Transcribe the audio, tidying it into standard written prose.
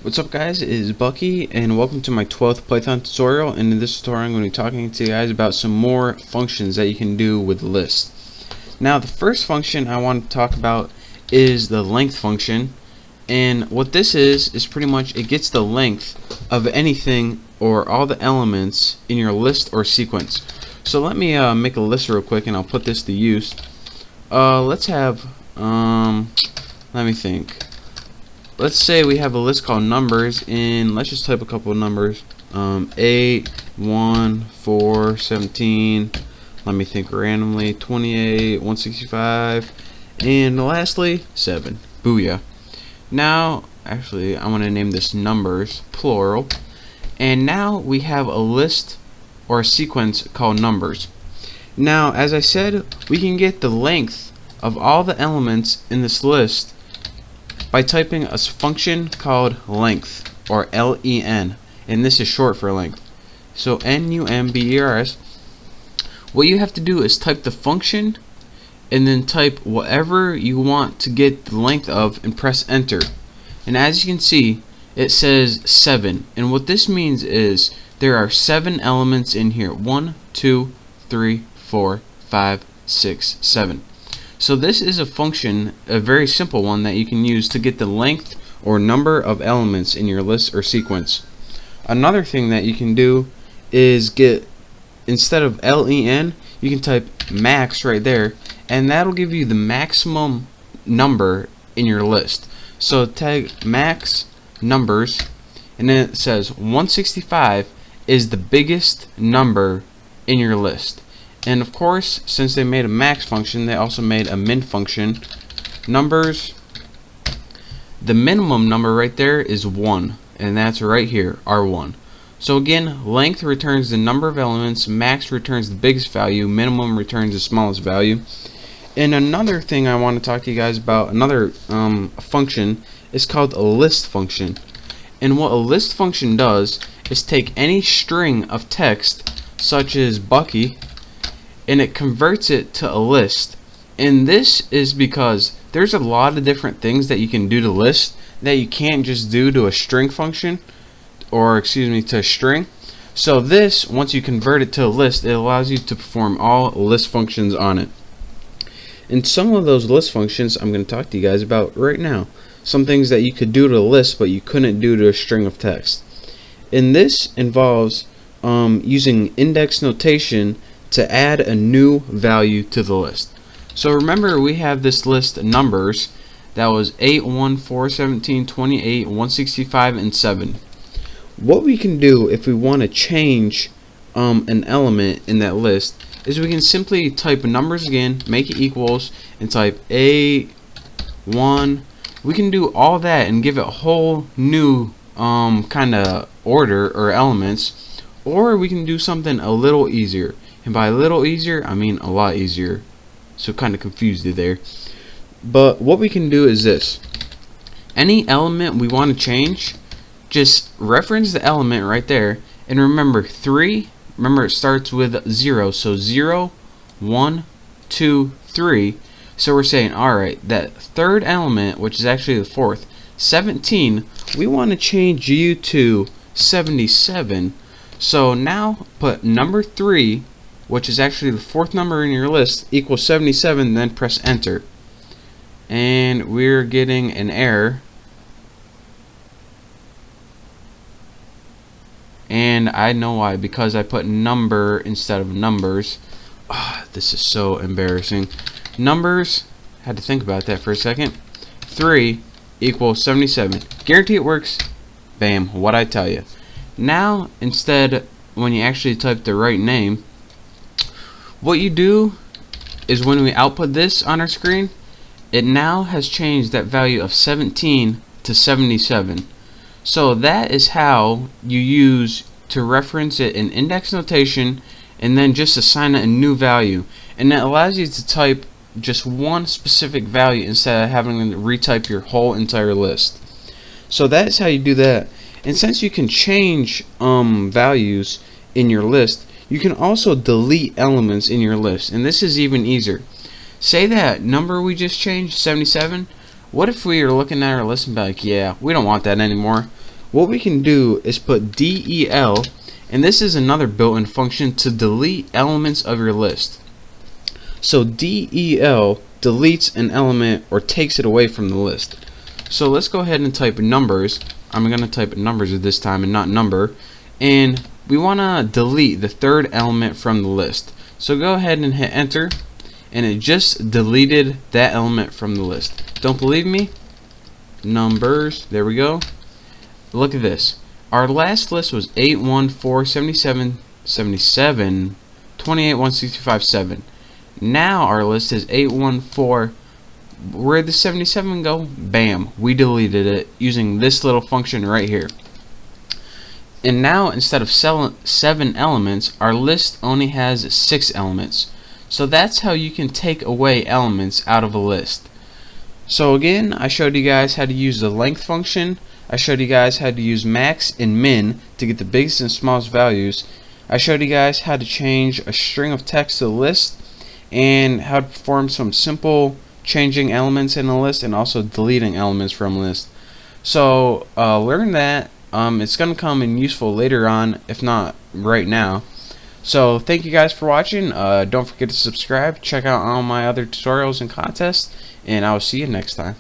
What's up guys, it is Bucky and welcome to my 12th Python tutorial, and in this tutorial I'm going to be talking to you guys about some more functions that you can do with lists. Now the first function I want to talk about is the length function, and what this is pretty much it gets the length of anything or all the elements in your list or sequence. So let me make a list real quick and I'll put this to use. Let's have let me think. Let's say we have a list called numbers, and let's just type a couple of numbers. 8, 1, 4, 17, let me think randomly, 28, 165, and lastly 7. Booyah. Now actually I want to name this numbers plural, and now we have a list or a sequence called numbers. Now as I said, we can get the length of all the elements in this list by typing a function called length, or len, and this is short for length. So numbers. What you have to do is type the function and then type whatever you want to get the length of and press enter. And as you can see, it says 7, and what this means is there are 7 elements in here. 1, 2, 3, 4, 5, 6, 7. So this is a function, a very simple one that you can use to get the length or number of elements in your list or sequence. Another thing that you can do is get, instead of len, you can type max right there, and that'll give you the maximum number in your list. So tag max numbers, and then it says 165 is the biggest number in your list. And of course, since they made a max function, they also made a min function. Numbers, the minimum number right there is 1, and that's right here, R1. So again, length returns the number of elements, max returns the biggest value, minimum returns the smallest value. And another thing I want to talk to you guys about, another function, is called a list function. And what a list function does is take any string of text, such as Bucky, and it converts it to a list. And this is because there's a lot of different things that you can do to list that you can't just do to a string function, or excuse me, to a string. So this, once you convert it to a list, it allows you to perform all list functions on it. And some of those list functions I'm going to talk to you guys about right now. Some things that you could do to a list but you couldn't do to a string of text. And this involves using index notation to add a new value to the list. So remember, we have this list of numbers that was 8, 1, 4, 17, 28, 165, and 7. What we can do if we want to change an element in that list is we can simply type numbers again, make it equals, and type 8, 1. We can do all that and give it a whole new kind of order or elements, or we can do something a little easier. And by a little easier, I mean a lot easier. So kind of confused you there. But what we can do is this. Any element we want to change, just reference the element right there. And remember 3, remember it starts with 0. So 0, 1, 2, 3. So we're saying, alright, that third element, which is actually the fourth, 17, we want to change you to 77. So now put number 3, which is actually the fourth number in your list, equals 77, then press enter. And we're getting an error. And I know why, because I put number instead of numbers. This is so embarrassing. Numbers, had to think about that for a second. 3 equals 77. Guarantee it works. Bam, what I tell you. Now, instead, when you actually type the right name, what you do is when we output this on our screen, it now has changed that value of 17 to 77. So that is how you use to reference it in index notation and then just assign it a new value. And that allows you to type just one specific value instead of having to retype your whole entire list. So that's how you do that. And since you can change values in your list, you can also delete elements in your list, and this is even easier. Say that number we just changed, 77. What if we are looking at our list and be like, yeah, we don't want that anymore? What we can do is put del, and this is another built-in function to delete elements of your list. So del deletes an element or takes it away from the list. So let's go ahead and type numbers. I'm going to type numbers at this time and not number, and we want to delete the third element from the list. So go ahead and hit enter, and it just deleted that element from the list. Don't believe me? Numbers, there we go. Look at this. Our last list was 8, 1, 4, 77, 77, 28, 1, 65, 7. Now our list is 8, 1, 4. Where'd the 77 go? Bam, we deleted it using this little function right here. And now instead of 7 elements, our list only has 6 elements. So that's how you can take away elements out of a list. So again, I showed you guys how to use the length function. I showed you guys how to use max and min to get the biggest and smallest values. I showed you guys how to change a string of text to a list, and how to perform some simple changing elements in a list and also deleting elements from a list. So learn that. It's going to come in useful later on, if not right now. So thank you guys for watching. Don't forget to subscribe, check out all my other tutorials and contests, and I will see you next time.